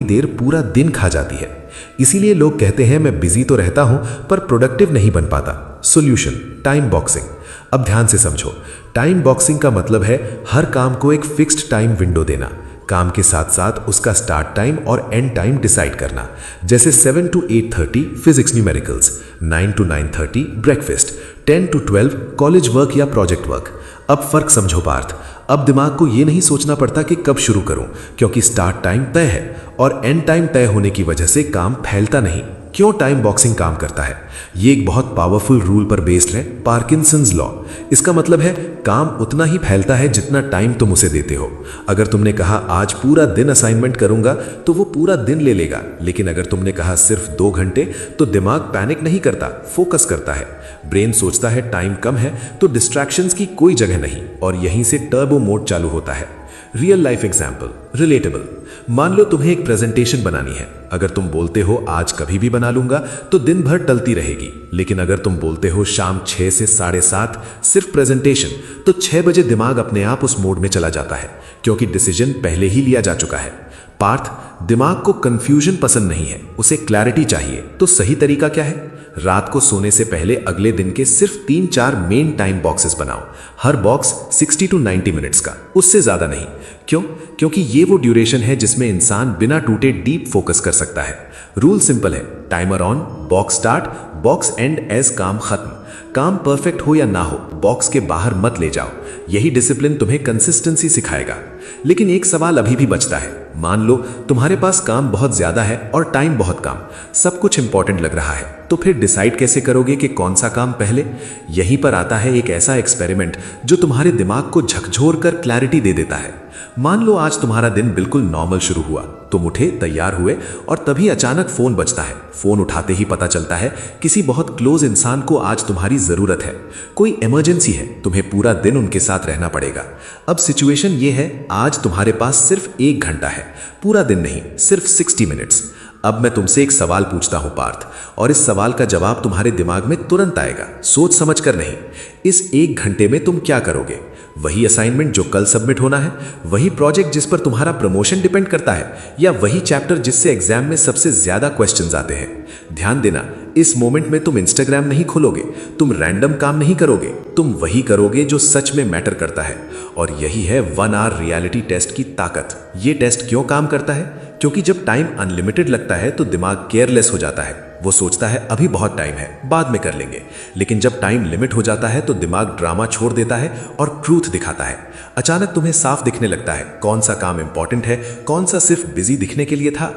देर पूरा दिन खा जाती है। इसीलिए लोग कहते हैं मैं बिजी तो रहता हूं पर प्रोडक्टिव नहीं बन पाता। Solution time boxing. अब ध्यान से समझो, टाइम बॉक्सिंग का मतलब है हर काम को एक फिक्स्ड टाइम विंडो देना। काम के साथ साथ उसका स्टार्ट टाइम और एंड टाइम डिसाइड करना। जैसे 7 to 8:30 physics numericals, 9 to 9:30 breakfast, 10 to 12 college work या प्रोजेक्ट वर्क। अब फर्क समझो पार्थ, अब दिमाग को ये नहीं सोचना पड़ता कि कब शुरू करूं, क्योंकि स्टार्ट टाइम तय है और एंड टाइम तय होने की वजह से काम फैलता नहीं। क्यों टाइम बॉक्सिंग काम करता है? ये एक बहुत पावरफुल रूल पर बेस्ड है, पार्किंसंस लॉ। इसका मतलब है काम उतना ही फैलता है जितना टाइम तुम उसे देते हो। अगर तुमने कहा आज पूरा दिन असाइनमेंट करूंगा तो वो पूरा दिन ले लेगा, लेकिन अगर तुमने कहा सिर्फ 2 घंटे तो दिमाग पैनिक नहीं करता, फोकस करता है। ब्रेन सोचता है टाइम कम है तो डिस्ट्रैक्शंस की कोई जगह नहीं, और यहीं से टर्बो मोड चालू होता है। Real life example, relatable. मान लो तुम्हें एक प्रेजेंटेशन बनानी है। अगर तुम बोलते हो आज कभी भी बना लूंगा तो दिन भर टलती रहेगी, लेकिन अगर तुम बोलते हो शाम 6 से 7:30 सिर्फ प्रेजेंटेशन, तो 6 बजे दिमाग अपने आप उस मोड में चला जाता है, क्योंकि डिसीजन पहले ही लिया जा चुका है। पार्थ, दिमाग को कंफ्यूजन पसंद नहीं है, उसे क्लैरिटी चाहिए। तो सही तरीका क्या है? रात को सोने से पहले अगले दिन के सिर्फ 3-4 मेन टाइम बॉक्सेस बनाओ। हर बॉक्स 60 to 90 मिनट्स का, उससे ज्यादा नहीं। क्यों? क्योंकि ये वो ड्यूरेशन है जिसमें इंसान बिना टूटे डीप फोकस कर सकता है। रूल सिंपल है, timer on, box start, box end as काम खत्म। काम परफेक्ट हो या ना हो, बॉक्स के बाहर मत ले जाओ। यही डिसिप्लिन तुम्हें कंसिस्टेंसी सिखाएगा। लेकिन एक सवाल अभी भी बचता है। मान लो तुम्हारे पास काम बहुत ज्यादा है और टाइम बहुत कम, सब कुछ इंपॉर्टेंट लग रहा है, तो फिर डिसाइड कैसे करोगे कि कौन सा काम पहले? यहीं पर आता है एक ऐसा एक्सपेरिमेंट जो तुम्हारे दिमाग को झकझोर कर क्लैरिटी दे देता है। मान लो आज तुम्हारा दिन बिल्कुल नॉर्मल शुरू हुआ। तुम उठे, तैयार हुए और तभी अचानक फोन बजता है। फोन उठाते ही पता चलता है किसी बहुत क्लोज इंसान को आज तुम्हारी जरूरत है, कोई इमरजेंसी है, तुम्हें पूरा दिन उनके साथ रहना पड़ेगा। अब सिचुएशन ये है, आज तुम्हारे पास सिर्फ 1 घंटा है, पूरा दिन नहीं, सिर्फ 60 मिनट्स। अब मैं तुमसे एक सवाल पूछता हूं पार्थ, और इस सवाल का जवाब तुम्हारे दिमाग में तुरंत आएगा, सोच समझ कर नहीं। इस 1 घंटे में तुम क्या करोगे? वही असाइनमेंट जो कल सबमिट होना है, वही प्रोजेक्ट जिस पर तुम्हारा प्रमोशन डिपेंड करता है, या वही चैप्टर जिससे एग्जाम में सबसे ज्यादा क्वेश्चंस आते हैं? ध्यान देना, इस मोमेंट में तुम इंस्टाग्राम नहीं खोलोगे, तुम रैंडम काम नहीं करोगे, तुम वही करोगे जो सच में मैटर करता है। और यही है 1 आवर रियलिटी टेस्ट की ताकत। ये टेस्ट क्यों काम करता है? क्योंकि जब टाइम अनलिमिटेड लगता है तो दिमाग केयरलेस हो जाता है। वो सोचता है अभी बहुत टाइम है, बाद में कर लेंगे। लेकिन जब टाइम लिमिट हो जाता है तो दिमाग ड्रामा छोड़ देता है और ट्रूथ दिखाता है। अचानक तुम्हें साफ दिखने लगता है कौन सा काम इंपॉर्टेंट है, कौन सा सिर्फ बिजी दिखने के लिए था।